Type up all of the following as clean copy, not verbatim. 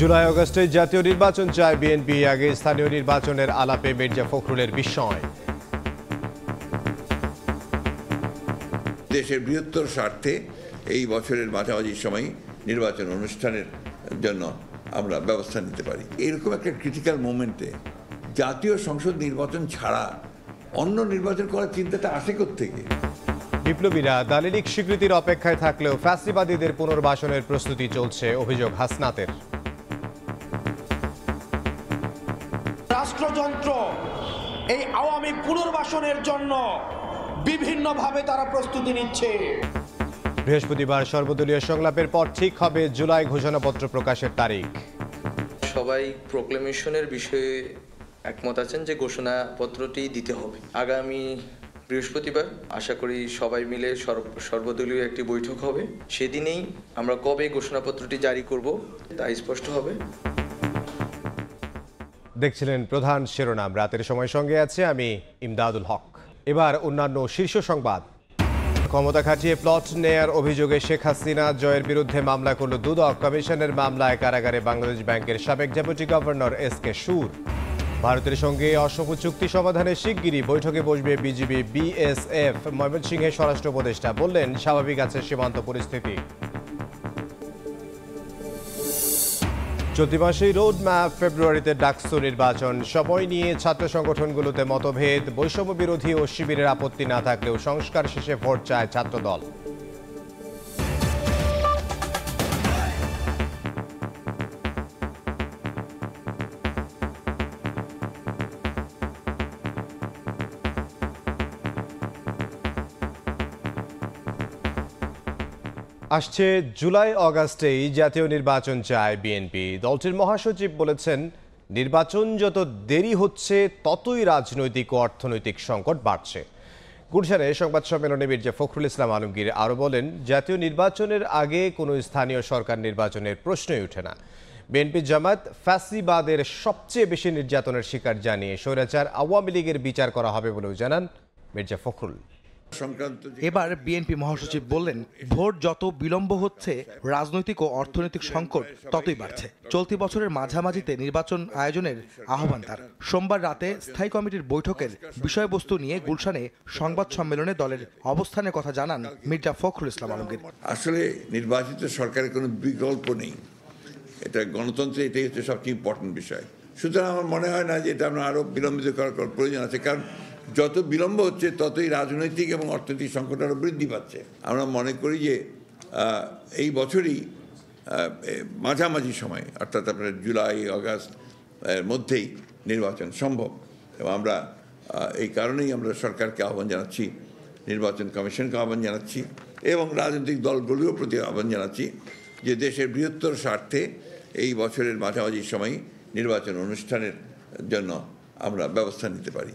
জুলাই আগস্টে জাতীয় নির্বাচন চায় বিএনপি, আগে স্থানীয় নির্বাচনের আলাপে মির্জা ফখরুলের বিস্ময়। দেশের বৃহত্তর স্বার্থে এই বছরের মাঝামাঝি সময় নির্বাচন অনুষ্ঠানের জন্য আমরা ব্যবস্থা নিতে পারি। এরকম একটা ক্রিটিক্যাল মোমেন্টে জাতীয় সংসদ নির্বাচন ছাড়া অন্য নির্বাচন করার চিন্তাটা আসে কোত্থেকে? বিপ্লবীরা দালিলিক স্বীকৃতির অপেক্ষায় থাকলেও ফ্যাসিবাদীদের পুনর্বাসনের প্রস্তুতি চলছে, অভিযোগ হাসনাতের। রাষ্ট্রযন্ত্র এই আওয়ামী পুনর্বাসনের জন্য বিভিন্নভাবে তারা প্রস্তুতি নিচ্ছে। বৃহস্পতিবার সর্বদলীয় সংলাপের পর ঠিক হবে জুলাই ঘোষণাপত্র প্রকাশের তারিখ। সবাই প্রোক্লেমেশনের বিষয়ে একমত আছেন যে ঘোষণাপত্রটি দিতে হবে আগামী বৃহস্পতিবার। আশা করি সবাই মিলে সর্বদলীয় একটি বৈঠক হবে। সেদিনেই আমরা কবে ঘোষণাপত্রটি জারি করব তা স্পষ্ট হবে। দেখছিলেন প্রধান শিরোনাম, রাতের সময় সঙ্গে আছে আমি ইমদাদুল হক। এবার অন্যান্য শীর্ষ সংবাদ। ক্ষমতা খাটিয়ে প্লট নেয়ার অভিযোগে শেখ হাসিনা জয়ের বিরুদ্ধে মামলা করল দুদক। কমিশনের মামলায় কারাগারে বাংলাদেশ ব্যাংকের সাবেক ডেপুটি গভর্নর এস.কে. সুর। ভারতের সঙ্গে অসম চুক্তি সমাধানে শিগগিরই বৈঠকে বসবে বিজিবি, বিএসএফ। ময়মনসিংহের স্বরাষ্ট্র উপদেষ্টা বললেন, স্বাভাবিক আছে সীমান্ত পরিস্থিতি। চলতি মাসেই রোড ম্যাপ, ফেব্রুয়ারিতে ডাকসু নির্বাচন। সময় নিয়ে ছাত্র সংগঠনগুলোতে মতভেদ। বৈষম্য বিরোধী ও শিবিরের আপত্তি না থাকলেও সংস্কার শেষে ভোট চায় ছাত্রদল। আসছে জুলাই আগস্টেই জাতীয় নির্বাচন চায় বিএনপি। দলটির মহাসচিব বলেছেন, নির্বাচন যত দেরি হচ্ছে ততই রাজনৈতিক ও অর্থনৈতিক সংকট বাড়ছে। গুলশানে সংবাদ সম্মেলনে মির্জা ফখরুল ইসলাম আলমগীর আরও বলেন, জাতীয় নির্বাচনের আগে কোনো স্থানীয় সরকার নির্বাচনের প্রশ্নই ওঠে না। বিএনপি জামাত ফ্যাসিবাদের সবচেয়ে বেশি নির্যাতনের শিকার জানিয়ে স্বৈরাচার আওয়ামী লীগের বিচার করা হবে বলেও জানান মির্জা ফখরুল। এবার বিএনপি মহাসচিব বললেন, ভোট যত বিলম্ব হচ্ছে রাজনৈতিক ও অর্থনৈতিক সংকট ততই বাড়ছে। চলতি বছরের মাঝামাঝিতে নির্বাচন আয়োজনের আহ্বান তার। সোমবার রাতে স্থায়ী কমিটির বৈঠকের বিষয়বস্তু নিয়ে গুলশানে সংবাদ সম্মেলনে দলের অবস্থানের কথা জানান মির্জা ফখরুল ইসলাম আলমগীর। আসলে নির্বাচিত সরকারের কোনো বিকল্প নেই, এটা গণতন্ত্রে এটাই হচ্ছে সবচেয়ে ইম্পর্টেন্ট বিষয়। সুতরাং আমার মনে হয় না যে এটা আমরা আরও বিলম্বিত করার প্রয়োজন আছে, কারণ যত বিলম্ব হচ্ছে ততই রাজনৈতিক এবং অর্থনৈতিক সংকট আরও বৃদ্ধি পাচ্ছে। আমরা মনে করি যে এই বছরই মাঝামাঝি সময়, অর্থাৎ আপনার জুলাই আগস্ট এর মধ্যেই নির্বাচন সম্ভব। এবং আমরা এই কারণেই আমরা সরকারকে আহ্বান জানাচ্ছি, নির্বাচন কমিশনকে আহ্বান জানাচ্ছি এবং রাজনৈতিক দলগুলোর প্রতি আহ্বান জানাচ্ছি যে দেশের বৃহত্তর স্বার্থে এই বছরের মাঝামাঝি সময় নির্বাচন অনুষ্ঠানের জন্য আমরা ব্যবস্থা নিতে পারি।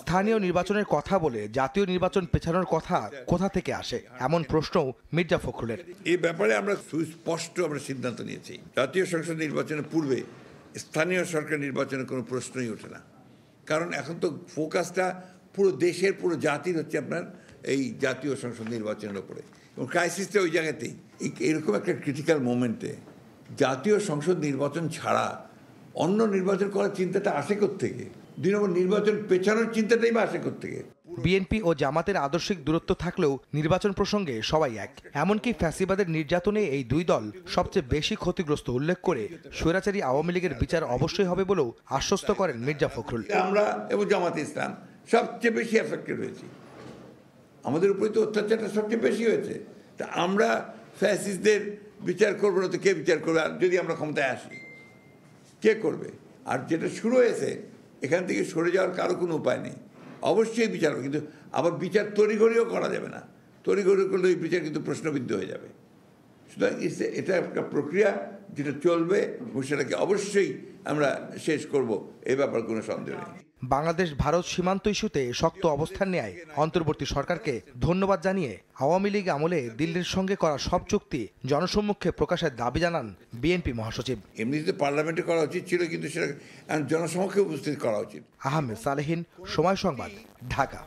স্থানীয় নির্বাচনের কথা বলে জাতীয় নির্বাচন পেছানোর কথা কোথা থেকে আসে, এমন প্রশ্নও মির্জা ফখরুলের। এই ব্যাপারে আমরা সুস্পষ্ট সিদ্ধান্ত নিয়েছি, জাতীয় সংসদ নির্বাচনের পূর্বে স্থানীয় সরকার নির্বাচনের কোনো প্রশ্নই ওঠে না। কারণ এখন তো ফোকাসটা পুরো দেশের, পুরো জাতির হচ্ছে আপনার এই জাতীয় সংসদ নির্বাচনের উপরে, এবং ক্রাইসিসটা ওই জায়গাতেই। এরকম একটা ক্রিটিক্যাল মোমেন্টে জাতীয় সংসদ নির্বাচন ছাড়া অন্য নির্বাচন করার চিন্তাটা আসে কোত্থেকে? 2 নম্বর, নির্বাচন পেছানোর চিন্তাটাই বা আসে কোত্থেকে? বিএনপি ও জামাতের আদর্শিক দূরত্ব থাকলেও নির্বাচন প্রসঙ্গে সবাই এক। এমনকি ফ্যাসিবাদের নির্যাতনে এই দুই দল সবচেয়ে বেশি ক্ষতিগ্রস্ত উল্লেখ করে স্বৈরাচারী আওয়ামী লীগের বিচার অবশ্যই হবে বলেও আশ্বস্ত করেন মির্জা ফখরুল। আমরা এবং জামাতে ইসলাম সবচেয়ে বেশি এফেক্টেড হয়েছি, আমাদের উপরে তো অত্যাচারটা সবচেয়ে বেশি হয়েছে। তা আমরা ফ্যাসিস্টদের বিচার করবো না তো কে বিচার করবে? আর যদি আমরা ক্ষমতায় আসি, কে করবে? আর যেটা শুরু হয়েছে, এখান থেকে সরে যাওয়ার কারো কোনো উপায় নেই। অবশ্যই বিচার, কিন্তু আবার বিচার তড়িঘড়িও করা যাবে না। তড়িঘড়ি করলে ওই বিচার কিন্তু প্রশ্নবিদ্ধ হয়ে যাবে। সুতরাং এটা একটা প্রক্রিয়া যেটা চলবে, সেটাকে অবশ্যই আমরা শেষ করব, এ ব্যাপারে কোনো সন্দেহ নেই। বাংলাদেশ ভারত সীমান্ত ইস্যুতে শক্ত অবস্থান নেয় অন্তর্বর্তী সরকারকে ধন্যবাদ জানিয়ে আওয়ামী লীগ আমলে দিল্লির সঙ্গে করা সব চুক্তি জনসম্মুখে প্রকাশের দাবি জানান বিএনপি মহাসচিব। এমনিতে পার্লামেন্টে করা উচিত ছিল, কিন্তু সেটা জনসম্মুখে উপস্থিত করা উচিত। আহমেদ সালেহীন, সময় সংবাদ, ঢাকা।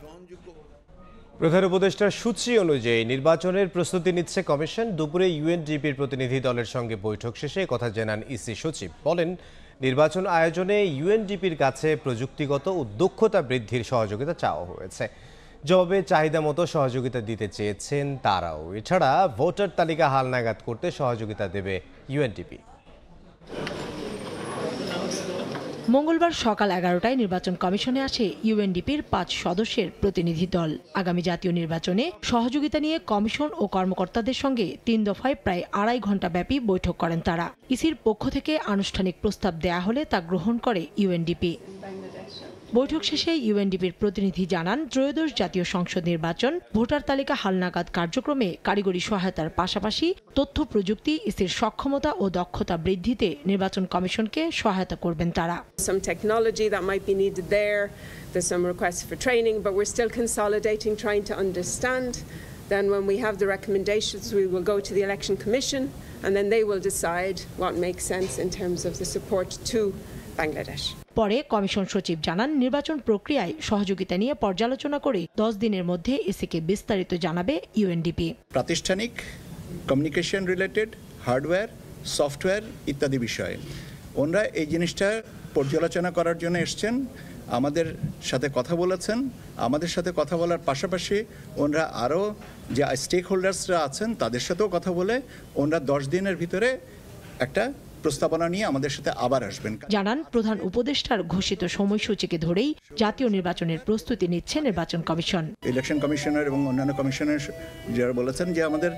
প্রধান উপদেষ্টার সূচি অনুযায়ী নির্বাচনের প্রস্তুতি নিচ্ছে কমিশন। দুপুরে ইউএনডিপির প্রতিনিধি দলের সঙ্গে বৈঠক শেষে কথা জানান ইসি সচিব। বলেন, নির্বাচন আয়োজনে ইউএনডিপির কাছে প্রযুক্তিগত ও দক্ষতা বৃদ্ধির সহযোগিতা চাওয়া হয়েছে। জবাবে চাহিদা মতো সহযোগিতা দিতে চেয়েছেন তারাও। এছাড়া ভোটার তালিকা হালনাগাদ করতে সহযোগিতা দেবে ইউএনডিপি। মঙ্গলবার সকাল 11টায় নির্বাচন কমিশনে আসে ইউএনডিপির 5 সদস্যের প্রতিনিধি দল। আগামী জাতীয় নির্বাচনে সহযোগিতা নিয়ে কমিশন ও কর্মকর্তাদের সঙ্গে 3 দফায় প্রায় 2.5 ঘণ্টা ব্যাপী বৈঠক করেন তারা। ইসির পক্ষ থেকে আনুষ্ঠানিক প্রস্তাব দেয়া হলে তা গ্রহণ করে ইউএনডিপি। বৈঠক শেষে ইউএনডিপির প্রতিনিধি জানান, ত্রয়োদশ জাতীয় সংসদ নির্বাচন ভোটার তালিকা হালনাগাদ কার্যক্রমে কারিগরি সহায়তার পাশাপাশি তথ্য প্রযুক্তি, ইসির সক্ষমতা ও দক্ষতা বৃদ্ধিতে নির্বাচন কমিশনকে সহায়তা করবেন তারা। Some technology that might be needed there. There's some requests for training, but we're still consolidating, trying to understand. Then when we have the recommendations, we will go to the Election Commission, and then they will decide what makes sense in terms of the support to Bangladesh. পরে commission সচিব জানান, নির্বাচন প্রক্রিয়ায় সহযোগিতা নিয়ে পর্যালোচনা করে 10 দিনের মধ্যে ইসিকে বিস্তারিত জানাবে ইউএনডিপি। প্রাতিষ্ঠানিক, কমিউনিকেশন রিলেটেড, হার্ডওয়্যার, সফটওয়্যার ইত্যাদি বিষয়ে ওনারা এই জিনিসটা পর্যালোচনা করার জন্য এসছেন, আমাদের সাথে কথা বলেছেন। আমাদের সাথে কথা বলার পাশাপাশি ওনারা আরও যে স্টেক হোল্ডার্সরা আছেন তাদের সাথেও কথা বলে ওনারা 10 দিনের ভিতরে একটা প্রস্তাবনা নিয়ে আমাদের সাথে আবার আসবেন। জানান, প্রধান উপদেষ্টার ঘোষিত সময়সূচিকে ধরেই জাতীয় নির্বাচনের প্রস্তুতি নিচ্ছে নির্বাচন কমিশন। ইলেকশন কমিশনার এবং অন্যান্য কমিশনার যারা বলেছেন যে আমাদের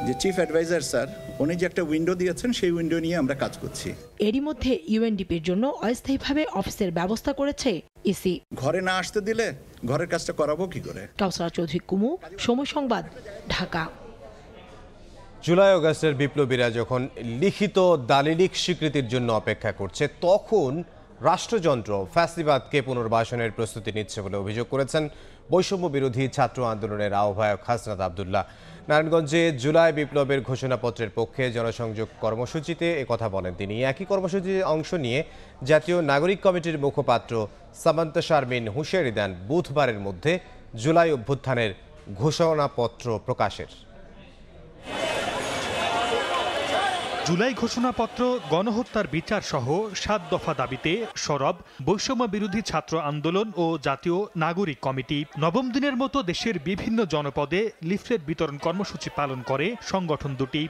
যে চিফ অ্যাডভাইজার স্যার উনি যে একটা উইন্ডো দিয়েছেন সেই উইন্ডো নিয়ে আমরা কাজ করছি। এরই মধ্যে ইউএনডিপির জন্য অস্থায়ীভাবে অফিসের ব্যবস্থা করেছে ইসি। ঘরে না আসতে দিলে ঘরের কাজটা করাবো কি করে? কাউসার চৌধুরী কুমু, সময় সংবাদ, ঢাকা। জুলাই অগাস্টের বিপ্লবীরা যখন লিখিত দালিলিক স্বীকৃতির জন্য অপেক্ষা করছে, তখন রাষ্ট্রযন্ত্র ফ্যাসিবাদকে পুনর্বাসনের প্রস্তুতি নিচ্ছে বলে অভিযোগ করেছেন বৈষম্য বিরোধী ছাত্র আন্দোলনের আহ্বায়ক হাসনাত আবদুল্লাহ। নারায়ণগঞ্জে জুলাই বিপ্লবের ঘোষণাপত্রের পক্ষে জনসংযোগ কর্মসূচিতে একথা বলেন তিনি। একই কর্মসূচিতে অংশ নিয়ে জাতীয় নাগরিক কমিটির মুখপাত্র সামান্তা শারমিন হুঁশিয়ারি দেন বুধবারের মধ্যে জুলাই অভ্যুত্থানের ঘোষণাপত্র প্রকাশের। জুলাই ঘোষণাপত্র, গণহত্যার বিচার সহ 7 দফা দাবিতে সরব বৈষম্য বিরোধী ছাত্র আন্দোলন ও জাতীয় নাগরিক কমিটি। নবম দিনের মতো দেশের বিভিন্ন জনপদে লিফলেট বিতরণ কর্মসূচি পালন করে সংগঠন দুটি।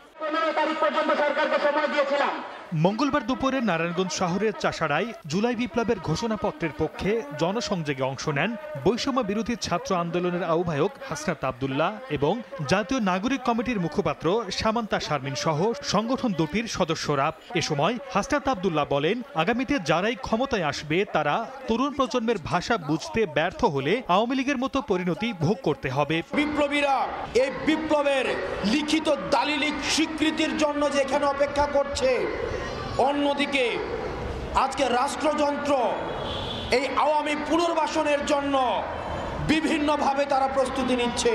মঙ্গলবার দুপুরে নারায়ণগঞ্জ শহরের চাষাড়ায় জুলাই বিপ্লবের ঘোষণাপত্রের পক্ষে জনসংযোগে অংশ নেন বৈষম্য বিরোধী ছাত্র আন্দোলনের আহ্বায়ক হাসনাত আবদুল্লাহ এবং জাতীয় নাগরিক কমিটির মুখপাত্র সামান্তা শারমিন সহ সংগঠন দুটির সদস্যরা। এ সময় হাসনাত আবদুল্লাহ বলেন, আগামীতে যারাই ক্ষমতায় আসবে তারা তরুণ প্রজন্মের ভাষা বুঝতে ব্যর্থ হলে আওয়ামী লীগের মতো পরিণতি ভোগ করতে হবে। বিপ্লবীরা এই বিপ্লবের লিখিত দালিলিক স্বীকৃতির জন্য যে এখানে অপেক্ষা করছে, অন্যদিকে আজকে রাষ্ট্রযন্ত্র এই আওয়ামী পুনর্বাসনের জন্য বিভিন্নভাবে তারা প্রস্তুতি নিচ্ছে।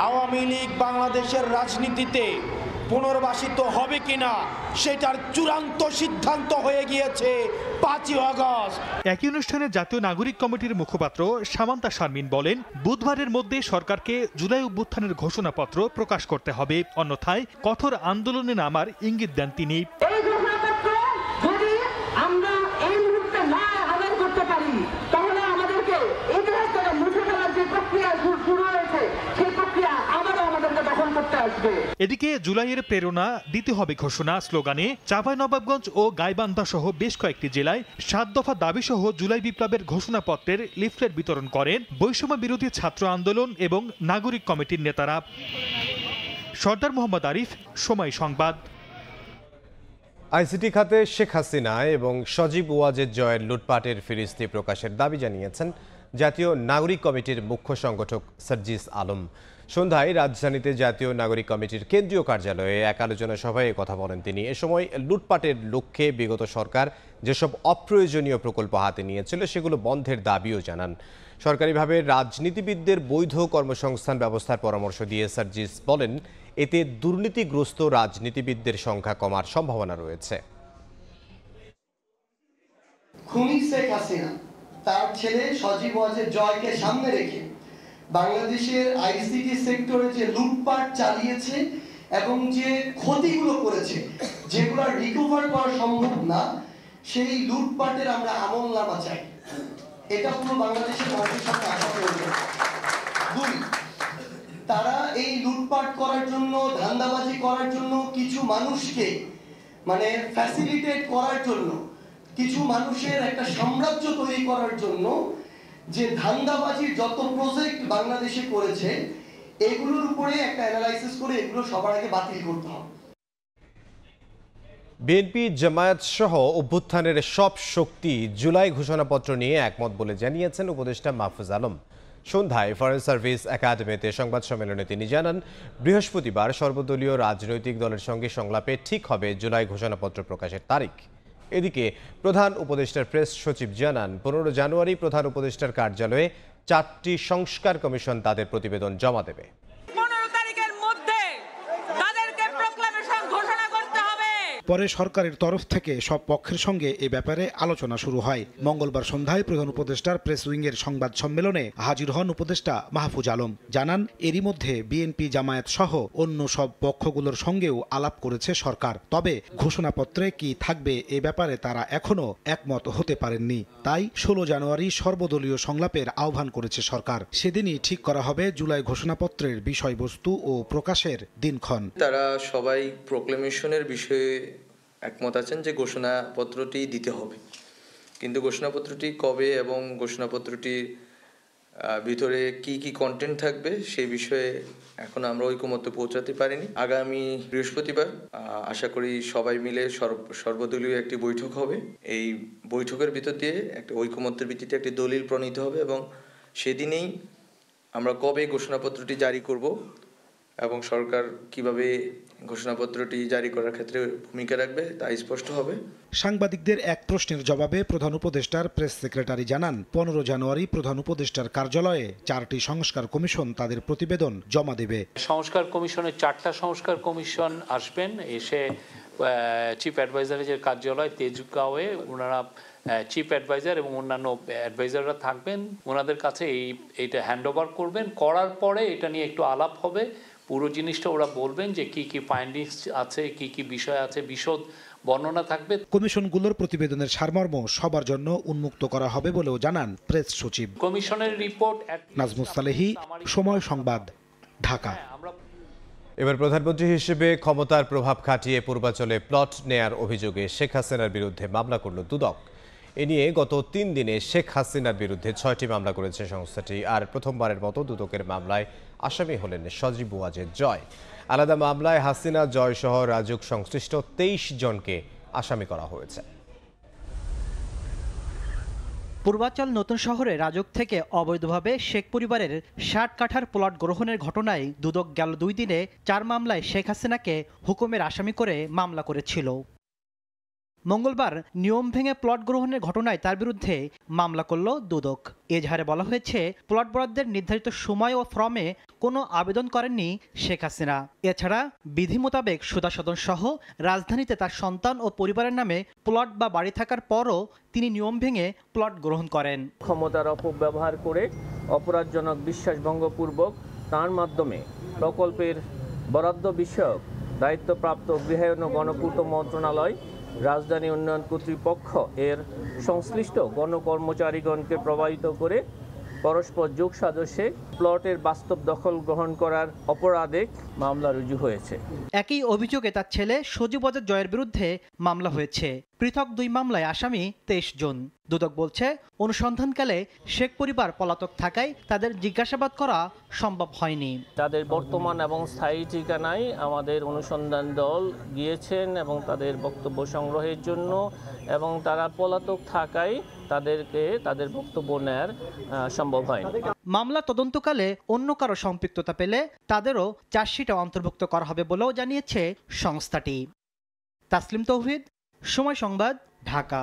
আওয়ামী লীগ বাংলাদেশের রাজনীতিতে পুনর্বাসিত হবে কিনা সেটার চূড়ান্ত সিদ্ধান্ত হয়ে গিয়েছে 5ই আগস্ট। একই অনুষ্ঠানে জাতীয় নাগরিক কমিটির মুখপাত্র সামান্তা শারমিন বলেন, বুধবারের মধ্যে সরকারকে জুলাই অভ্যুত্থানের ঘোষণাপত্র প্রকাশ করতে হবে, অন্যথায় কঠোর আন্দোলনে নামার ইঙ্গিত দেন তিনি। এদিকে জুলাইয়ের প্রেরণা দিতে হবে ঘোষণা স্লোগানে চাঁপাইনবাবগঞ্জ ও গাইবান্ধা সহ বেশ কয়েকটি জেলায় 7 দফা দাবি সহ জুলাই বিপ্লবের ঘোষণাপত্রের লিফলেট বিতরণ করেন বৈষম্য বিরোধী ছাত্র আন্দোলন এবং নাগরিক কমিটির নেতারা। সর্দার মোহাম্মদ আরিফ, সময় সংবাদ। আইসিটি খাতে শেখ হাসিনা এবং সজীব ওয়াজেদ জয়ের লুটপাটের ফিরিস্তি প্রকাশের দাবি জানিয়েছেন জাতীয় নাগরিক কমিটির মুখ্য সংগঠক সার্জিস আলম। সন্ধ্যায় রাজধানীতে জাতীয় নাগরিক কমিটির কেন্দ্রীয় কার্যালয়ে এক আলোচনা সভায় কথা বলেন তিনি। এ সময় লুটপাটের লক্ষ্যে বিগত সরকার যেসব অপ্রয়োজনীয় প্রকল্প হাতে নিয়েছিল সেগুলো বন্ধের দাবিও জানান। সরকারিভাবে রাজনীতিবিদদের বৈধ কর্মসংস্থান ব্যবস্থার পরামর্শ দিয়ে সার্জিস বলেন, এতে দুর্নীতিগ্রস্ত রাজনীতিবিদদের সংখ্যা কমার সম্ভাবনা রয়েছে। খুনি শেখ হাসিনা তার ছেলে সজীব ওয়াজেদ জয়কে সামনে রেখে বাংলাদেশের আইসিটি সেক্টরে যে লুটপাট চালিয়েছে এবং যে ক্ষতিগুলো করেছে, যেগুলো রিকভার করা সম্ভব না, সেই লুটপাটের আমরা আমলনামা চাই। এটা পুরো বাংলাদেশের মানুষের সাথে আশা করবে। দুই, তারা এই লুটপাট করার জন্য, ধান্দাবাজি করার জন্য কিছু মানুষকে মানে ফ্যাসিলিটেট করার জন্য, কিছু মানুষের একটা সাম্রাজ্য তৈরি করার জন্য যে ধান্দাবাজির যত প্রজেক্ট বাংলাদেশে করেছে, এগুলোর উপরে একটা অ্যানালাইসিস করে এগুলো সবার আগে বাতিল করতে হবে। বিএনপি জামায়াত সহ অভ্যুত্থানের সব শক্তি জুলাই ঘোষণাপত্র নিয়ে একমত বলে জানিয়েছেন উপদেষ্টা মাহফুজ আলম। সন্ধ্যায় ফরেন সার্ভিস একাডেমিতে সংবাদ সম্মেলনে তিনি জানান, বৃহস্পতিবার সর্বদলীয় রাজনৈতিক দলের সঙ্গে সংলাপে ঠিক হবে জুলাই ঘোষণাপত্র প্রকাশের তারিখ। এদিকে প্রধান উপদেষ্টার প্রেস সচিব জানান, 15 জানুয়ারি প্রধান উপদেষ্টার কার্যালয়ে 4টি সংস্কার কমিশন তাদের প্রতিবেদন জমা দেবে। পরে সরকারের তরফ থেকে সব পক্ষের সঙ্গে এ ব্যাপারে আলোচনা শুরু হয়। মঙ্গলবার সন্ধ্যায় প্রধান উপদেষ্টার প্রেস উইংয়ের সংবাদ সম্মেলনে হাজির হন উপদেষ্টা মাহফুজ আলম। জানান, এরই মধ্যে বিএনপি জামায়াত সহ অন্য সব পক্ষগুলোর সঙ্গেও আলাপ করেছে সরকার। তবে ঘোষণাপত্রে কি থাকবে এ ব্যাপারে তারা এখনো একমত হতে পারেননি। তাই 16 জানুয়ারি সর্বদলীয় সংলাপের আহ্বান করেছে সরকার। সেদিনই ঠিক করা হবে জুলাই ঘোষণাপত্রের বিষয়বস্তু ও প্রকাশের দিনক্ষণ। তারা সবাই প্রোক্লেমেশনের বিষয়ে একমত আছেন যে ঘোষণাপত্রটি দিতে হবে, কিন্তু ঘোষণাপত্রটি কবে এবং ঘোষণাপত্রটির ভিতরে কি কি কন্টেন্ট থাকবে সেই বিষয়ে এখন আমরা ঐকমত্যে পৌঁছাতে পারিনি। আগামী বৃহস্পতিবার আশা করি সবাই মিলে সর্বদলীয় একটি বৈঠক হবে। এই বৈঠকের ভিতর দিয়ে একটা ঐকমত্যের ভিত্তিতে একটি দলিল প্রণীত হবে এবং সেদিনেই আমরা কবে ঘোষণাপত্রটি জারি করব এবং সরকার কিভাবে ঘোষণাপত্রটি জারি করার ক্ষেত্রে ভূমিকা রাখবে তা স্পষ্ট হবে। সাংবাদিকদের এক প্রশ্নের জবাবে প্রধান উপদেষ্টার প্রেস সেক্রেটারি জানান, 15 জানুয়ারি প্রধান উপদেষ্টার কার্যালয়ে 4টি সংস্কার কমিশন তাদের প্রতিবেদন জমা দেবে। সংস্কার কমিশনের 4টা সংস্কার কমিশন আসবেন, এসে চিফ অ্যাডভাইজারের যে কার্যালয় তেজগাঁওয়ে ওনারা চিফ অ্যাডভাইজার এবং অন্যান্য অ্যাডভাইজাররা থাকবেন, ওনাদের কাছে এইটা হ্যান্ডওভার করবেন। করার পরে এটা নিয়ে একটু আলাপ হবে, পুরো জিনিসটা ওরা বলবেন যে কি কি ফাইন্ডিংস আছে, কি কি বিষয় আছে, বিশদ বর্ণনা থাকবে। কমিশনগুলোর প্রতিবেদনের সারমর্ম সবার জন্য উন্মুক্ত করা হবে বলেও জানান প্রেস সচিব। কমিশনের রিপোর্ট নাজমুস সালেহী, সময় সংবাদ, ঢাকা। এবার প্রধানমন্ত্রী হিসেবে ক্ষমতার প্রভাব খাটিয়ে পূর্বাঞ্চলে প্লট নেয়ার অভিযোগে শেখ হাসিনার বিরুদ্ধে মামলা করল দুদক। এ নিয়ে গত 3 দিনে শেখ হাসিনার বিরুদ্ধে 6টি মামলা করেছে সংস্থাটি। আর প্রথমবারের মতো দুদকের মামলায় আসামি হলেন সজীব ওয়াজেদ জয়। আলাদা মামলায় হাসিনা, জয় সহ রাজুক সংশ্লিষ্ট 23 জনকে আসামি করা হয়েছে। পূর্বাঞ্চল নতুন শহরে রাজুক থেকে অবৈধভাবে শেখ পরিবারের 60 কাঠার প্লট গ্রহণের ঘটনায় দুদক গেল 2 দিনে 4 মামলায় শেখ হাসিনাকে হুকুমের আসামি করে মামলা করেছিল। মঙ্গলবার নিয়ম ভেঙে প্লট গ্রহণের ঘটনায় তার বিরুদ্ধে মামলা করল দুদক। এজাহারে বলা হয়েছে, প্লট বরাদ্দের নির্ধারিত সময় ও ফর্মে কোনো আবেদন করেননি শেখ হাসিনা। এছাড়া বিধি মোতাবেক সুদাসদন সহ রাজধানীতে তার সন্তান ও পরিবারের নামে প্লট বা বাড়ি থাকার পরও তিনি নিয়ম ভেঙে প্লট গ্রহণ করেন। ক্ষমতার অপব্যবহার করে অপরাধজনক বিশ্বাসভঙ্গপূর্বক তার মাধ্যমে প্রকল্পের বরাদ্দ বিষয়ক দায়িত্বপ্রাপ্ত গৃহায়ন ও গণপূর্ত মন্ত্রণালয়, রাজধানী উন্নয়ন কর্তৃপক্ষ এর সংশ্লিষ্ট গণকর্মচারীগণকে প্রভাবিত করে পরস্পর যোগ সাজসে প্লটের বাস্তব দখল গ্রহণ করার অপরাধে মামলা রুজু হয়েছে। একই অভিযোগে তার ছেলে সজীব ওয়াজেদ জয়ের বিরুদ্ধে মামলা হয়েছে। পৃথক 2 মামলায় আসামি 23 জন। দুদক বলছে, অনুসন্ধানকালে শেখ পরিবার পলাতক থাকায় তাদের জিজ্ঞাসাবাদ করা সম্ভব হয়নি। তাদের বর্তমান এবং স্থায়ী ঠিকানায় আমাদের অনুসন্ধান দল গিয়েছেন এবং তাদের বক্তব্য সংগ্রহের জন্য, এবং তারা পলাতক থাকায় তাদের বক্তব্য নেয়ার সম্ভব হয়নি। মামলা তদন্তকালে অন্য কারো সম্পৃক্ততা পেলে তাদেরও চার্জশিটে অন্তর্ভুক্ত করা হবে বলেও জানিয়েছে সংস্থাটি। তাসলিম তৌহিদ, সময় সংবাদ, ঢাকা।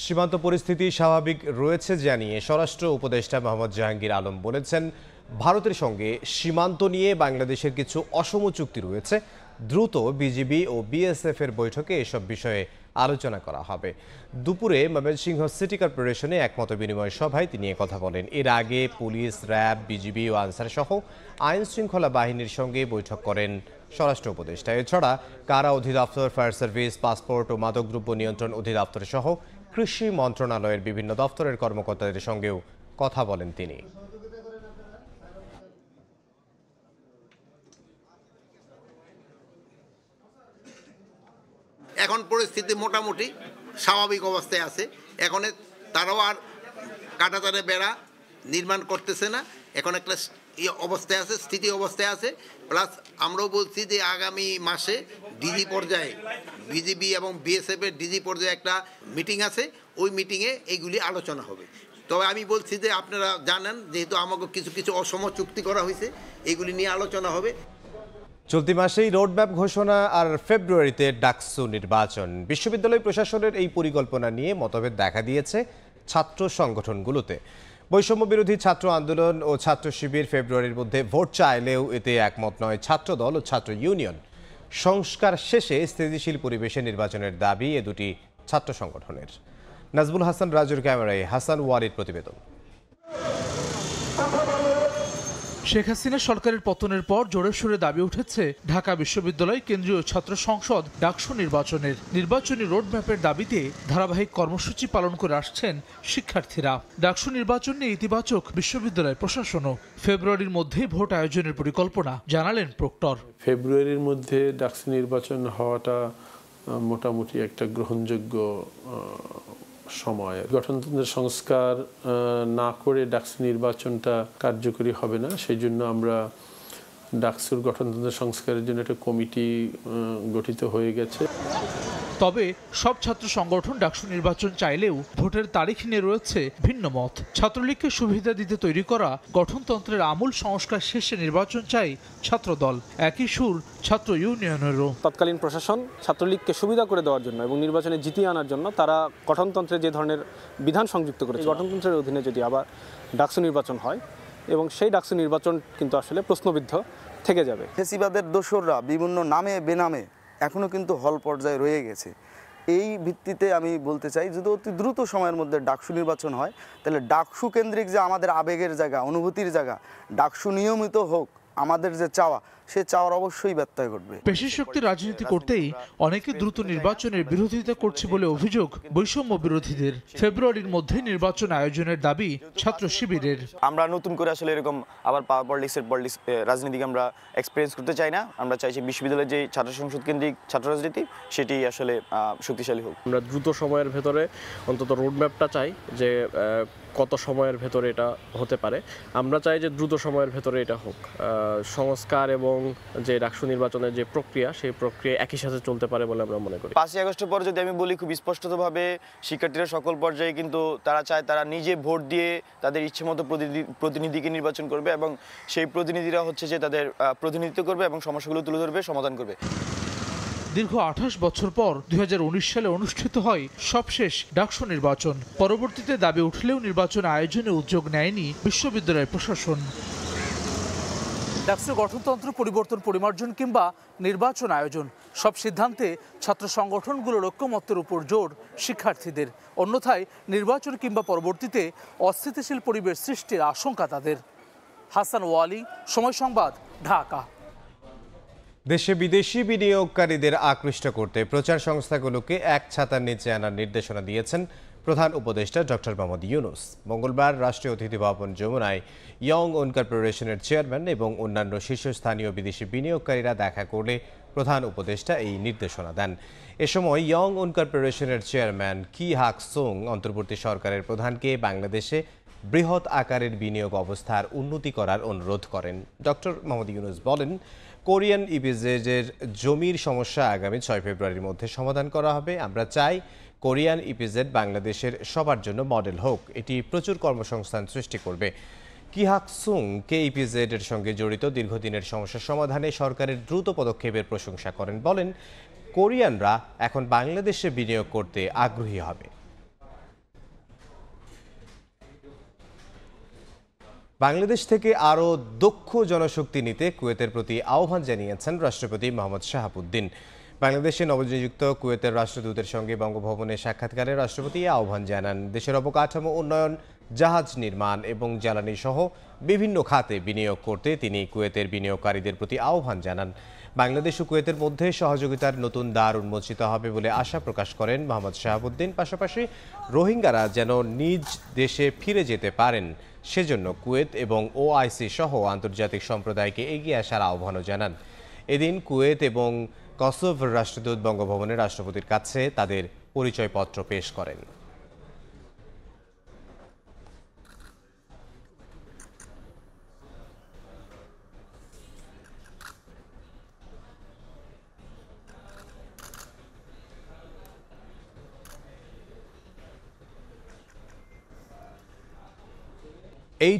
সীমান্ত পরিস্থিতি স্বাভাবিক রয়েছে জানিয়ে স্বরাষ্ট্র উপদেষ্টা মোহাম্মদ জাহাঙ্গীর আলম বলেছেন, ভারতের সঙ্গে সীমান্ত নিয়ে বাংলাদেশের কিছু অসম চুক্তি রয়েছে। দ্রুত বিজিবি ও বিএসএফ এর বৈঠকে এসব বিষয়ে আলোচনা করা হবে। দুপুরে ময়মনসিংহ সিটি কর্পোরেশনে একমত বিনিময় সভায় তিনি কথা বলেন। এর আগে পুলিশ, র্যাব, বিজিবি ও আনসার সহ আইন শৃঙ্খলা বাহিনীর সঙ্গে বৈঠক করেন স্বরাষ্ট্র উপদেষ্টা। এছাড়া কারা অধিদপ্তর, ফায়ার সার্ভিস, পাসপোর্ট ও মাদকদ্রব্য নিয়ন্ত্রণ অধিদপ্তর সহ কৃষি মন্ত্রণালয়ের বিভিন্ন দপ্তরের কর্মকর্তাদের সঙ্গেও কথা বলেন তিনি। এখন পরিস্থিতি মোটামুটি স্বাভাবিক অবস্থায় আছে। এখন তারাও আর কাঁটাতারে বেড়া নির্মাণ করতেছে না, এখন একটা অবস্থায় আছে, স্থিতি অবস্থায় আছে। প্লাস আমরাও বলছি যে আগামী মাসে ডিজি পর্যায়ে বিজিবি এবং বিএসএফ এর ডিজি পর্যায়ে একটা মিটিং আছে, ওই মিটিংয়ে এইগুলি আলোচনা হবে। তবে আমি বলছি যে আপনারা জানেন, যেহেতু আমাকে কিছু কিছু অসম চুক্তি করা হয়েছে, এগুলি নিয়ে আলোচনা হবে। চলতি মাসেই রোডম্যাপ ঘোষণা আর ফেব্রুয়ারিতে ডাকসু নির্বাচন। বিশ্ববিদ্যালয় প্রশাসনের এই পরিকল্পনা নিয়ে মতভেদ দেখা দিয়েছে ছাত্র সংগঠনগুলোতে। বৈষম্য বিরোধী ছাত্র আন্দোলন ও ছাত্র শিবির ফেব্রুয়ারির মধ্যে ভোট চাইলেও এতে একমত নয় ছাত্রদল ও ছাত্র ইউনিয়ন। সংস্কার শেষে স্থিতিশীল পরিবেশে নির্বাচনের দাবি এ দুটি ছাত্র সংগঠনের। নাজবুল হাসান রাজুর ক্যামেরায় হাসান ওয়ালির প্রতিবেদন। শেখ হাসিনা সরকারের পতনের পর জোরে সোরে দাবি উঠেছে ঢাকা বিশ্ববিদ্যালয় কেন্দ্রীয় ছাত্র সংসদ ডাকসু নির্বাচনের। নির্বাচনী রোডম্যাপের দাবিতে ধারাবাহিক কর্মসূচি পালন করে আসছেন শিক্ষার্থীরা। ডাকসু নির্বাচন নিয়ে ইতিবাচক বিশ্ববিদ্যালয় প্রশাসনও। ফেব্রুয়ারির মধ্যেই ভোট আয়োজনের পরিকল্পনা জানালেন প্রক্টর। ফেব্রুয়ারির মধ্যে ডাকসু নির্বাচন হওয়াটা মোটামুটি একটা গ্রহণযোগ্য সময়। গঠনতন্ত্রের সংস্কার না করে ডাকসু নির্বাচনটা কার্যকরী হবে না, সেই জন্য আমরা ডাকসুর গঠনতন্ত্রের সংস্কারের জন্য একটা কমিটি গঠিত হয়ে গেছে। তবে সব ছাত্র সংগঠন ডাকসু নির্বাচন চাইলেও ভোটের তারিখ নিয়ে রয়েছে ভিন্ন মত। ছাত্রলীগকে সুবিধা দিতে তৈরি করা গঠনতন্ত্রের আমূল সংস্কার শেষে নির্বাচন চাই ছাত্রদল। একই সুর ছাত্র ইউনিয়নেরও। তৎকালীন প্রশাসন ছাত্রলীগকে সুবিধা করে দেওয়ার জন্য এবং নির্বাচনে জিতিয়ে আনার জন্য তারা গঠনতন্ত্রে যে ধরনের বিধান সংযুক্ত করেছে, গঠনতন্ত্রের অধীনে যদি আবার ডাকসু নির্বাচন হয় এবং সেই ডাকসু নির্বাচন কিন্তু আসলে প্রশ্নবিদ্ধ থেকে যাবে। ফেসিবাদের দোসররা বিভিন্ন নামে বেনামে এখনও কিন্তু হল পর্যায়ে রয়ে গেছে। এই ভিত্তিতে আমি বলতে চাই, যদি অতি দ্রুত সময়ের মধ্যে ডাকসু নির্বাচন হয়, তাহলে ডাকসু কেন্দ্রিক যে আমাদের আবেগের জায়গা, অনুভূতির জায়গা, ডাকসু নিয়মিত হোক, আমাদের যে চাওয়া, সে চাওয়ার অবশ্যই ব্যত্যয় ঘটবে। পেশি শক্তি রাজনীতি করতেই অনেকে দ্রুত নির্বাচনের বিরোধিতা করছে বলে অভিযোগ বৈষম্য বিরোধীদের। ফেব্রুয়ারির মধ্যে নির্বাচন আয়োজনের দাবি ছাত্র শিবিরের। আমরা নতুন করে আসলে এরকম আবার পলিটিক্সের রাজনীতিকে আমরা এক্সপিরিয়েন্স করতে চাই না। আমরা চাইছি বিশ্ববিদ্যালয়ের যে ছাত্র সংসদ কেন্দ্রিক ছাত্র রাজনীতি, সেটি আসলে শক্তিশালী হোক। আমরা দ্রুত সময়ের ভেতরে অন্তত রোডম্যাপটা চাই, যে কত সময়ের ভেতরে এটা হতে পারে। আমরা চাই যে দ্রুত সময়ের ভেতরে এটা হোক। সংস্কার এবং যে ডাকসু নির্বাচনের যে প্রক্রিয়া, সেই প্রক্রিয়া একই সাথে চলতে পারে বলে আমরা মনে করি। 5ই আগস্টের পর যদি আমি বলি, খুব স্পষ্টতভাবে শিক্ষার্থীরা সকল পর্যায়ে কিন্তু তারা চায় তারা নিজে ভোট দিয়ে তাদের ইচ্ছে মতো প্রতিনিধিকে নির্বাচন করবে এবং সেই প্রতিনিধিরা হচ্ছে যে তাদের প্রতিনিধিত্ব করবে এবং সমস্যাগুলো তুলে ধরবে, সমাধান করবে। দীর্ঘ 28 বছর পর 2019 সালে অনুষ্ঠিত হয় সবশেষ ডাকসু নির্বাচন। পরবর্তীতে দাবি উঠলেও নির্বাচন আয়োজনে উদ্যোগ নেয়নি বিশ্ববিদ্যালয় প্রশাসন। ডাকসু গঠনতন্ত্র পরিবর্তন, পরিমার্জন কিংবা নির্বাচন আয়োজন, সব সিদ্ধান্তে ছাত্র সংগঠনগুলোর ঐক্যমত্যের উপর জোর শিক্ষার্থীদের। অন্যথায় নির্বাচন কিংবা পরবর্তীতে অস্থিতিশীল পরিবেশ সৃষ্টির আশঙ্কা তাদের। হাসান ওয়ালি, সময় সংবাদ, ঢাকা। দেশে বিদেশি বিনিয়োগকারীদের আকৃষ্ট করতে প্রচার সংস্থাগুলোকে এক ছাতার নিচে আনার নির্দেশনা দিয়েছেন প্রধান উপদেষ্টা ডক্টর মোহাম্মদ ইউনূস। মঙ্গলবার রাষ্ট্রীয় অতিথি ভবন যমুনায় ইয়ং ওন কর্পোরেশনের চেয়ারম্যান এবং অন্যান্য শীর্ষস্থানীয় বিদেশি বিনিয়োগকারীরা দেখা করলে প্রধান উপদেষ্টা এই নির্দেশনা দেন। এ সময় ইয়ং ওন কর্পোরেশনের চেয়ারম্যান কি হাক সুং অন্তর্বর্তী সরকারের প্রধানকে বাংলাদেশে বৃহৎ আকারের বিনিয়োগ অবস্থার উন্নতি করার অনুরোধ করেন। ডক্টর মোহাম্মদ ইউনূস বলেন, কোরিয়ান ইপিজেডের জমির সমস্যা আগামী 6 ফেব্রুয়ারির মধ্যে সমাধান করা হবে। আমরা চাই কোরিয়ান ইপিজেড বাংলাদেশের সবার জন্য মডেল হোক। এটি প্রচুর কর্মসংস্থান সৃষ্টি করবে। কি হাক সুং কে ইপিজেড এর সঙ্গে জড়িত দীর্ঘদিনের সমস্যা সমাধানে সরকারের দ্রুত পদক্ষেপের প্রশংসা করেন। বলেন, কোরিয়ানরা এখন বাংলাদেশে বিনিয়োগ করতে আগ্রহী হবে। বাংলাদেশ থেকে আরও দক্ষ জনশক্তি নিতে কুয়েতের প্রতি আহ্বান জানিয়েছেন রাষ্ট্রপতি মোহাম্মদ শাহাবুদ্দিন। বাংলাদেশে নবনিযুক্ত কুয়েতের রাষ্ট্রদূতের সঙ্গে বঙ্গভবনে সাক্ষাৎকারে রাষ্ট্রপতি আহ্বান জানান দেশের অবকাঠামো উন্নয়ন, জাহাজ নির্মাণ এবং জ্বালানি সহ বিভিন্ন খাতে বিনিয়োগ করতে তিনি কুয়েতের বিনিয়োগকারীদের প্রতি আহ্বান জানান। বাংলাদেশ ও কুয়েতের মধ্যে সহযোগিতার নতুন দ্বার উন্মোচিত হবে বলে আশা প্রকাশ করেন মোহাম্মদ শাহাবুদ্দিন। পাশাপাশি রোহিঙ্গারা যেন নিজ দেশে ফিরে যেতে পারেন সেজন্য কুয়েত এবং ওআইসি সহ আন্তর্জাতিক সম্প্রদায়কে এগিয়ে আসার আহ্বানও জানান। এদিন কুয়েত এবং কসোভোর রাষ্ট্রদূত বঙ্গভবনে রাষ্ট্রপতির কাছে তাদের পরিচয়পত্র পেশ করেন।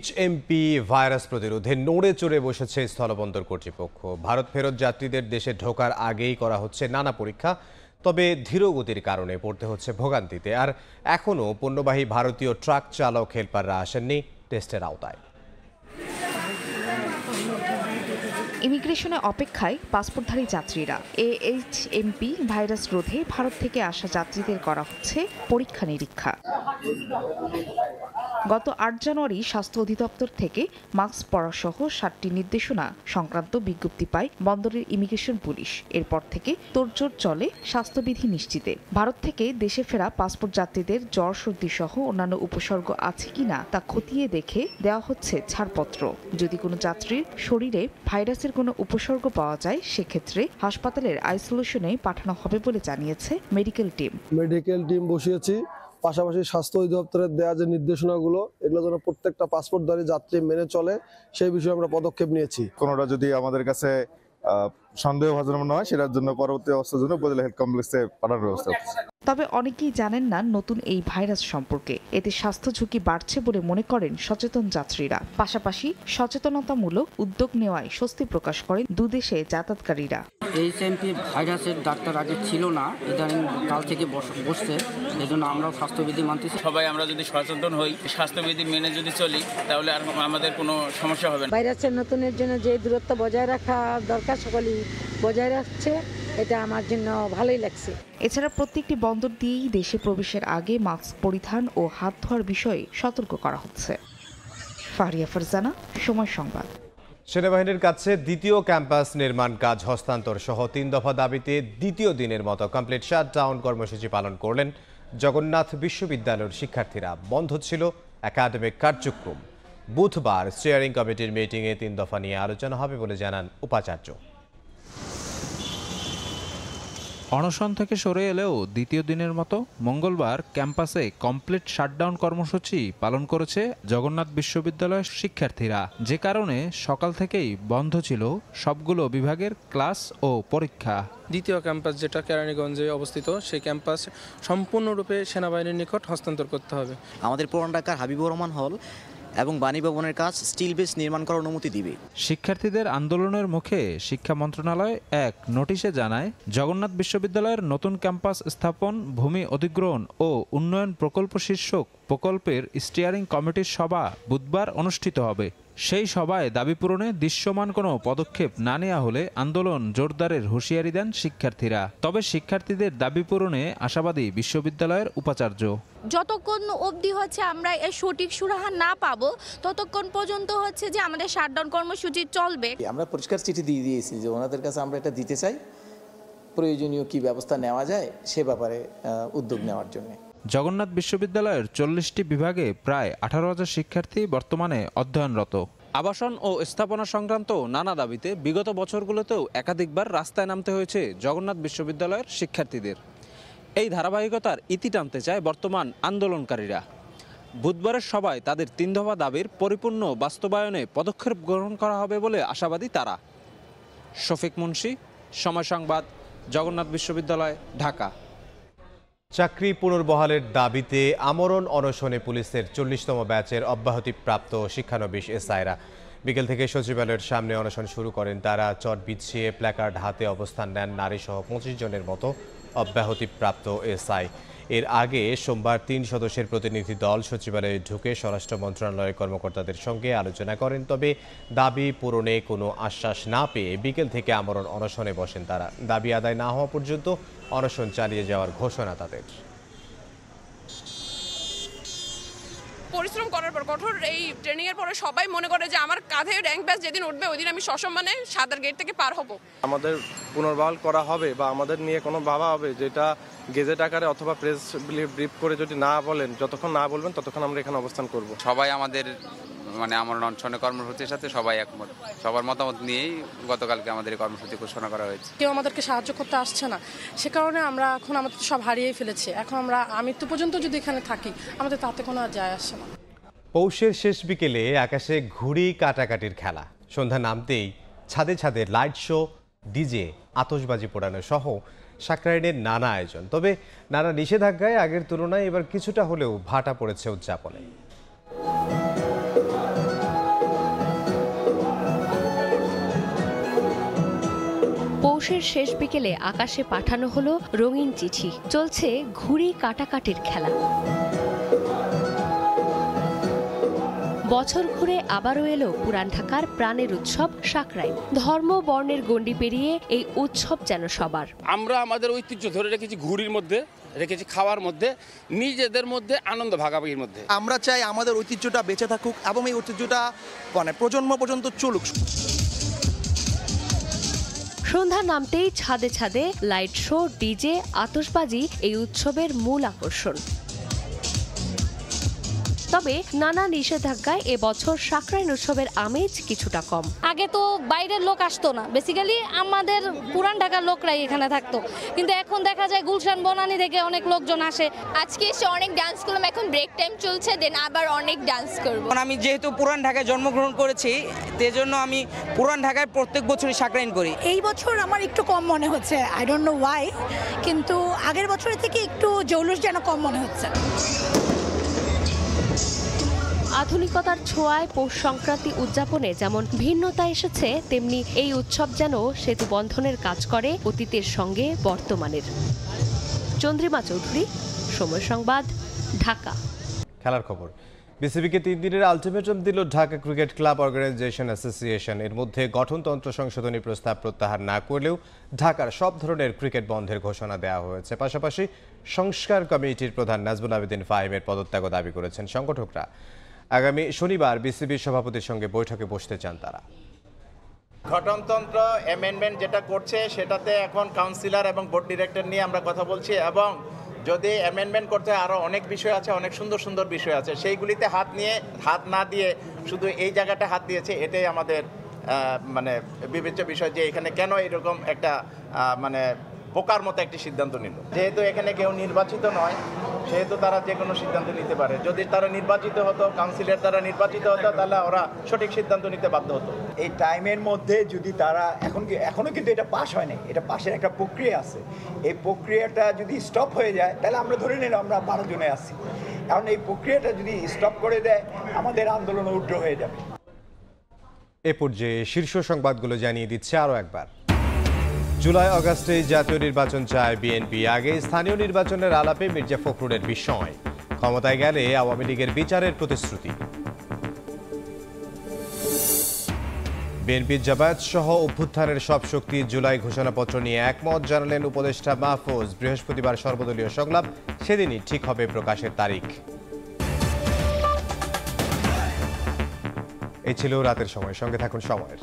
HMP ভাইরাস প্রতিরোধে নড়ে চড়ে বসেছে স্থলবন্দর কর্তৃপক্ষ। ভারত ফেরত যাত্রীদের দেশে ঢোকার আগেই করা হচ্ছে নানা পরীক্ষা, তবে ধীরগতির কারণে পড়তে হচ্ছে ভোগান্তিতে। আর এখনও পণ্যবাহী ভারতীয় ট্রাক চালক হেলপাররা আসেননি টেস্টের আওতায়। ইমিগ্রেশনে অপেক্ষায় পাসপোর্টধারী যাত্রীরা। HMP ভাইরাস রোধে ভারত থেকে আসা যাত্রীদের করা হচ্ছে পরীক্ষা নিরীক্ষা। গত 8 জানুয়ারি স্বাস্থ্য অধিদপ্তর থেকে মাস্ক পরা সহ 7টি নির্দেশনা সংক্রান্ত বিজ্ঞপ্তি পায় বন্দরের ইমিগ্রেশন পুলিশ। এরপর থেকে তোড়জোড় চলে স্বাস্থ্যবিধি নিশ্চিতে। ভারত থেকে দেশে ফেরা পাসপোর্ট যাত্রীদের জ্বর, সর্দি সহ অন্যান্য উপসর্গ আছে কিনা তা খতিয়ে দেখে দেওয়া হচ্ছে ছাড়পত্র। যদি কোনো যাত্রীর শরীরে ভাইরাসের কোনো উপসর্গ পাওয়া যায় সেক্ষেত্রে হাসপাতালের আইসোলেশনে পাঠানো হবে বলে জানিয়েছে মেডিকেল টিম বসিয়েছি। পাশাপাশি স্বাস্থ্য অধিদপ্তরের দেওয়া যে নির্দেশনাগুলো এগুলো যেন প্রত্যেকটা পাসপোর্টধারী যাত্রী মেনে চলে সেই বিষয়ে আমরা পদক্ষেপ নিয়েছি। কোনোটা যদি আমাদের কাছে সন্দেহভাজন মনে হয় সেটার জন্য পরবর্তী অবস্থার জন্য উপজেলা হেলথ কমপ্লেক্সে পাঠানোর ব্যবস্থা করছি। তবে অনেকেই জানেন না নতুন এই ভাইরাস সম্পর্কে। এতে স্বাস্থ্য ঝুঁকি বাড়ছে বলে মনে করেন সচেতন যাত্রীরা। পাশাপাশি সচেতনতামূলক উদ্যোগ নেওয়ায় স্বস্তি প্রকাশ করেন দুদেশে যাতায়াতকারীরা। HMP ভাইরাসের ডাক্তার আগে ছিল না, ইদানিং কাল থেকে বসছে, এজন্য আমরাও স্বাস্থ্যবিধি মানতেছি। সবাই আমরা যদি সচেতন হই, স্বাস্থ্যবিধি মেনে যদি চলি, তাহলে আর আমাদের কোনো সমস্যা হবে না। ভাইরাসের নতুনের জন্য যে দূরত্ব বজায় রাখা দরকার সকলেই বজায় রাখছে, এটা আমার জন্য ভালোই লাগছে। এছাড়া প্রত্যেকটি বন্দর দিয়েই দেশে প্রবেশের আগে মাস্ক পরিধান ও হাত ধোয়ার বিষয়ে সতর্ক করা হচ্ছে। ফারিয়া ফারজানা, সময় সংবাদ। সেনাবাহিনীর কাছে দ্বিতীয় ক্যাম্পাস নির্মাণ কাজ হস্তান্তর সহ 3 দফা দাবিতে দ্বিতীয় দিনের মতো কমপ্লিট শাটডাউন কর্মসূচি পালন করলেন জগন্নাথ বিশ্ববিদ্যালয়ের শিক্ষার্থীরা। বন্ধ ছিল একাডেমিক কার্যক্রম। বুধবার স্টিয়ারিং কমিটির মিটিংয়ে 3 দফা নিয়ে আলোচনা হবে বলে জানান উপাচার্য। অনশন থেকে সরে এলেও দ্বিতীয় দিনের মতো মঙ্গলবার ক্যাম্পাসে কমপ্লিট শাটডাউন কর্মসূচি পালন করেছে জগন্নাথ বিশ্ববিদ্যালয়ের শিক্ষার্থীরা, যে কারণে সকাল থেকেই বন্ধ ছিল সবগুলো বিভাগের ক্লাস ও পরীক্ষা। দ্বিতীয় ক্যাম্পাস যেটা কেরানীগঞ্জে অবস্থিত, সেই ক্যাম্পাস সম্পূর্ণরূপে সেনাবাহিনীর নিকট হস্তান্তর করতে হবে। আমাদের পুরান ঢাকার হাবিবুর রহমান হল এবং বাণী ভবনের কাজ স্টিল বেস নির্মাণ করার অনুমতি দিবে। শিক্ষার্থীদের আন্দোলনের মুখে শিক্ষা মন্ত্রণালয় এক নোটিশে জানায়, জগন্নাথ বিশ্ববিদ্যালয়ের নতুন ক্যাম্পাস স্থাপন, ভূমি অধিগ্রহণ ও উন্নয়ন প্রকল্প শীর্ষক প্রকল্পের স্টিয়ারিং কমিটির সভা বুধবার অনুষ্ঠিত হবে। সেই সভায় দাবি পূরণে দৃশ্যমান কোনো পদক্ষেপ না নেওয়া হলে আন্দোলন জোরদারের হুঁশিয়ারি দেন শিক্ষার্থীরা। তবে শিক্ষার্থীদের দাবি পূরণে আশাবাদী বিশ্ববিদ্যালয়ের উপাচার্য। যতক্ষণ অবধি হচ্ছে আমরা এর সঠিক সুরাহা না পাবো ততক্ষণ পর্যন্ত হচ্ছে যে আমাদের শাটডাউন কর্মসূচি চলবে। আমরা পরিষ্কার চিঠি দিয়ে দিয়েছি যে ওনাদের কাছে আমরা এটা দিতে চাই, প্রয়োজনীয় কি ব্যবস্থা নেওয়া যায় সে ব্যাপারে উদ্যোগ নেওয়ার জন্য। জগন্নাথ বিশ্ববিদ্যালয়ের 40টি বিভাগে প্রায় 18,000 শিক্ষার্থী বর্তমানে অধ্যয়নরত। আবাসন ও স্থাপনা সংক্রান্ত নানা দাবিতে বিগত বছরগুলোতেও একাধিকবার রাস্তায় নামতে হয়েছে জগন্নাথ বিশ্ববিদ্যালয়ের শিক্ষার্থীদের। এই ধারাবাহিকতার ইতি টানতে চায় বর্তমান আন্দোলনকারীরা। বুধবারের সভায় তাদের 3 দফা দাবির পরিপূর্ণ বাস্তবায়নে পদক্ষেপ গ্রহণ করা হবে বলে আশাবাদী তারা। শফিক মুন্সি, সময় সংবাদ, জগন্নাথ বিশ্ববিদ্যালয়, ঢাকা। চাকরি পুনর্বহালের দাবিতে আমরণ অনশনে পুলিশের 40তম ব্যাচের অব্যাহতিপ্রাপ্ত শিক্ষানবিশ এসআইরা। বিকেল থেকে সচিবালয়ের সামনে অনশন শুরু করেন তারা। চট বিছিয়ে প্ল্যাকার্ড হাতে অবস্থান নেন নারীসহ 25 জনের মতো অব্যাহতিপ্রাপ্ত এসআই। এর আগে সোমবার 3 সদস্যের প্রতিনিধি দল সচিবালয়ে ঢুকে স্বরাষ্ট্র মন্ত্রণালয়ের কর্মকর্তাদের সঙ্গে আলোচনা করেন। তবে দাবি পূরণে কোনো আশ্বাস না পেয়ে বিকেল থেকে আমরণ অনশনে বসেন তারা। দাবি আদায় না হওয়া পর্যন্ত অনশন চালিয়ে যাওয়ার ঘোষণা তাদের। পরিশ্রম করার পর কঠোর এই ট্রেনিং এর পরে সবাই মনে করে যে আমার কাঁধে র্যাঙ্ক ব্যাচ যেদিন উঠবে ওই দিন আমি সসম্মানে সাদার গেট থেকে পার হব। আমাদের পুনর্বহাল করা হবে বা আমাদের নিয়ে কোনো ভাবা হবে যেটা গেজেট আকারে অথবা প্রেস ব্রিফ করে যদি না বলেন, যতক্ষণ না বলবেন ততক্ষণ আমরা এখানে অবস্থান করব। সবাই আমাদের আমরণ অনশনের কর্মসূচির সাথে সবাই একমত, সবার মতামত নিয়েই গতকালকে আমাদের এই কর্মসূচি ঘোষণা করা হয়েছে। কেউ আমাদেরকে সাহায্য করতে আসছে না, সে কারণে আমরা এখন আমাদের সব হারিয়ে ফেলেছি। এখন আমরা মৃত্যু পর্যন্ত যদি এখানে থাকি আমাদের তাতে কোনো যায় আসছে না। পৌষের শেষ বিকেলে আকাশে ঘুড়ি কাটাকাটির খেলা। সন্ধ্যা নামতেই ছাদে ছাদে লাইট শো, ডিজে, আতশবাজি পোড়ানো সহ সাকরাইনের নানা আয়োজন। তবে নানা নিষেধাজ্ঞায় আগের তুলনায় এবার কিছুটা হলেও ভাটা পড়েছে উদযাপনে। পৌষের শেষ বিকেলে আকাশে পাঠানো হলো রঙিন চিঠি। চলছে ঘুড়ি কাটাকাটির খেলা। বছর ঘুরে আবারও এলো পুরান ঢাকার প্রাণের উৎসব সাকরাইন। ধর্ম বর্ণের গণ্ডি পেরিয়ে এই উৎসব যেন সবার। আমরা আমাদের ঐতিহ্য ধরে রেখেছি ঘুড়ির মধ্যে, রেখেছি খাওয়ার মধ্যে, নিজেদের মধ্যে আনন্দ ভাগাভাগির মধ্যে। আমরা চাই আমাদের ঐতিহ্যটা বেঁচে থাকুক এবং এই ঐতিহ্যটা প্রজন্ম পর্যন্ত চলুক। সন্ধ্যা নামতেই ছাদে ছাদে লাইট শো, ডিজে, আতশবাজি এই উৎসবের মূল আকর্ষণ। তবে নানা নিষেধাজ্ঞায় এবছর সাকরাইন উৎসবের আমেজ কিছুটা কম। আগে তো বাইরের লোক আসতো না, বেসিক্যালি আমাদের পুরান ঢাকার লোকরাই এখানে থাকতো, কিন্তু এখন দেখা যায় গুলশান বনানী থেকে অনেক লোকজন আসে। আজকে এসে অনেক ডান্স করলাম, এখন ব্রেক টাইম চলছে, দেন আবার অনেক ডান্স করব। আমি যেহেতু পুরান ঢাকায় জন্মগ্রহণ করেছি, সেজন্য আমি পুরান ঢাকায় প্রত্যেক বছরই সাকরাইন করি। এই বছর আমার একটু কম মনে হচ্ছে, আই ডোন্ট নো ওয়াই, কিন্তু আগের বছরের থেকে একটু জৌলুস যেন কম মনে হচ্ছে। আধুনিকতার ছোঁয়ায় পৌষ সংক্রান্তি উদযাপনে যেমন ভিন্নতা এসেছে, তেমনি এই উৎসব যেন সেতু বন্ধনের কাজ করে অতীতের সঙ্গে বর্তমানের। চন্দ্রিমা চৌধুরী, সময় সংবাদ, ঢাকা। খেলার খবর। বিসিবিকে 3 দিনের আলটিমেটাম দিল Dhaka cricket club organisation association. এর মধ্যে গঠনতন্ত্র সংশোধনী প্রস্তাব প্রত্যাহার না করলেও ঢাকার সব ধরনের ক্রিকেট বন্ধের ঘোষণা দেওয়া হয়েছে। পাশাপাশি সংস্কার কমিটির প্রধান নাজমুল আবেদিন ফাহিমের পদত্যাগও দাবি করেছেন সংগঠকরা। আগামী শনিবার বিসিবির সভাপতির সঙ্গে বৈঠকে বসতে চান তারা। গঠনতন্ত্র অ্যামেন্ডমেন্ট যেটা করছে সেটাতে এখন কাউন্সিলর এবং বোর্ড ডিরেক্টর নিয়ে আমরা কথা বলছি, এবং যদি অ্যামেন্ডমেন্ট করতে আরও অনেক বিষয় আছে, অনেক সুন্দর সুন্দর বিষয় আছে, সেইগুলিতে হাত না দিয়ে শুধু এই জায়গাটা হাত দিয়েছে, এটাই আমাদের বিবেচ্য বিষয় যে এখানে কেন এরকম একটা বোকার মতো একটি সিদ্ধান্ত নিল। যেহেতু এখানে কেউ নির্বাচিত নয়, সেহেতু তারা যে কোনো সিদ্ধান্ত নিতে পারে। যদি তারা নির্বাচিত হতো, কাউন্সিলর তারা নির্বাচিত হতো, তাহলে ওরা সঠিক সিদ্ধান্ত নিতে বাধ্য হতো। এই টাইমের মধ্যে যদি তারা এখনো কিন্তু এটা পাস হয়নি, এটা পাশের একটা প্রক্রিয়া আছে, এই প্রক্রিয়াটা যদি স্টপ হয়ে যায় তাহলে আমরা ধরে নিলাম আমরা 12 জনে আছি, কারণ এই প্রক্রিয়াটা যদি স্টপ করে দেয় আমাদের আন্দোলন উগ্র হয়ে যাবে। এ পর্যায়ে শীর্ষ সংবাদগুলো জানিয়ে দিচ্ছে আরও একবার। জুলাই আগস্টে জাতীয় নির্বাচন চায় বিএনপি। আগে স্থানীয় নির্বাচনের আলাপে মির্জা ফখরুলের বিস্ময়। ক্ষমতায় গেলে আওয়ামী লীগের বিচারের প্রতিশ্রুতি। বিএনপির জামায়াত সহ অভ্যুত্থানের সব শক্তি জুলাই ঘোষণাপত্র নিয়ে একমত জানালেন উপদেষ্টা মাহফুজ। বৃহস্পতিবার সর্বদলীয় সংলাপ, সেদিনই ঠিক হবে প্রকাশের তারিখ। এই ছিল রাতের সময়। সঙ্গে থাকুন সময়ের।